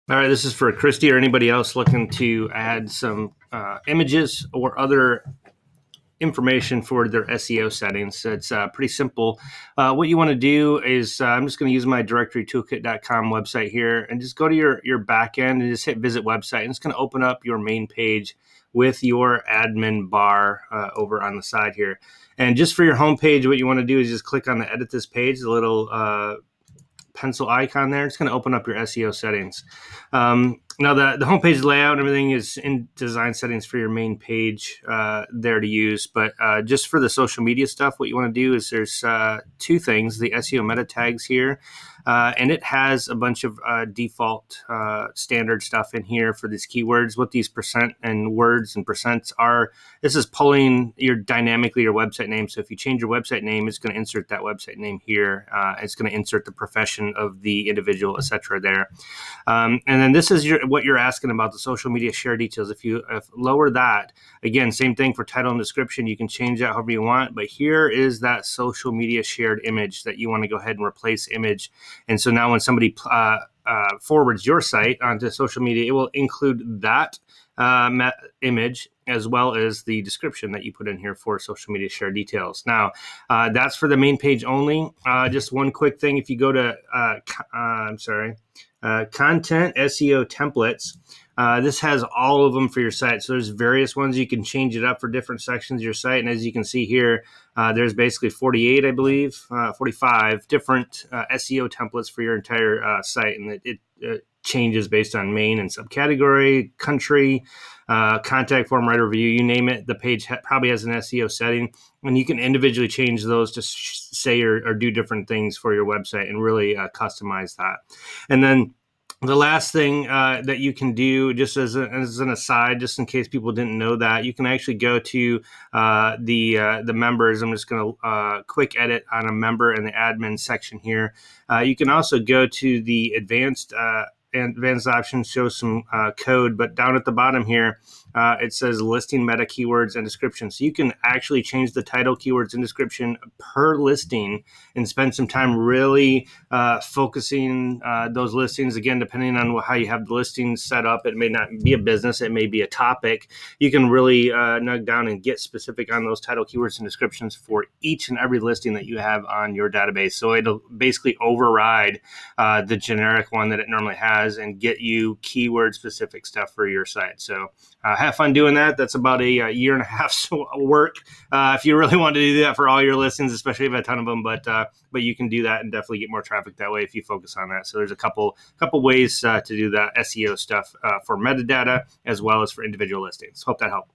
All right, this is for Christy or anybody else looking to add some images or other information for their SEO settings. It's pretty simple. What you want to do is I'm just going to use my directorytoolkit.com website here and just go to your backend and just hit visit website. And it's going to open up your main page with your admin bar over on the side here. And just for your homepage, what you want to do is just click on the edit this page, the little pencil icon there. It's going to open up your SEO settings. Now the homepage layout and everything is in design settings for your main page there to use. But just for the social media stuff, what you want to do is there's two things: the SEO meta tags here, and it has a bunch of default standard stuff in here for these keywords. What these percent and words and percents are, this is pulling dynamically your website name. So if you change your website name, it's going to insert that website name here. It's going to insert the profession of the individual, etc. there. And then this is what you're asking about, the social media share details. If you lower that, again, same thing for title and description. You can change that however you want. But here is that social media shared image that you want to go ahead and replace image. And so now when somebody forwards your site onto social media, it will include that image as well as the description that you put in here for social media share details. Now, that's for the main page only. Just one quick thing. If you go to, content SEO templates, this has all of them for your site. So there's various ones. You can change it up for different sections of your site. And as you can see here, there's basically 48, I believe, 45 different SEO templates for your entire site. And it changes based on main and subcategory, country, contact form, writer review, you name it. The page probably has an SEO setting, and you can individually change those to say or do different things for your website and really customize that. And then the last thing that you can do, just as an aside, just in case people didn't know that, you can actually go to the members. I'm just going to quick edit on a member in the admin section here. You can also go to the advanced options, show some code, but down at the bottom here, it says listing meta keywords and description. So you can actually change the title, keywords, and description per listing and spend some time really focusing those listings. Again, depending on how you have the listings set up, it may not be a business, it may be a topic. You can really nug down and get specific on those title, keywords, and descriptions for each and every listing that you have on your database. So it'll basically override the generic one that it normally has and get you keyword specific stuff for your site. So have fun doing that. That's about a year and a half's work if you really want to do that for all your listings, especially if you have a ton of them. But you can do that and definitely get more traffic that way if you focus on that. So there's a couple ways to do that SEO stuff for metadata as well as for individual listings. Hope that helped.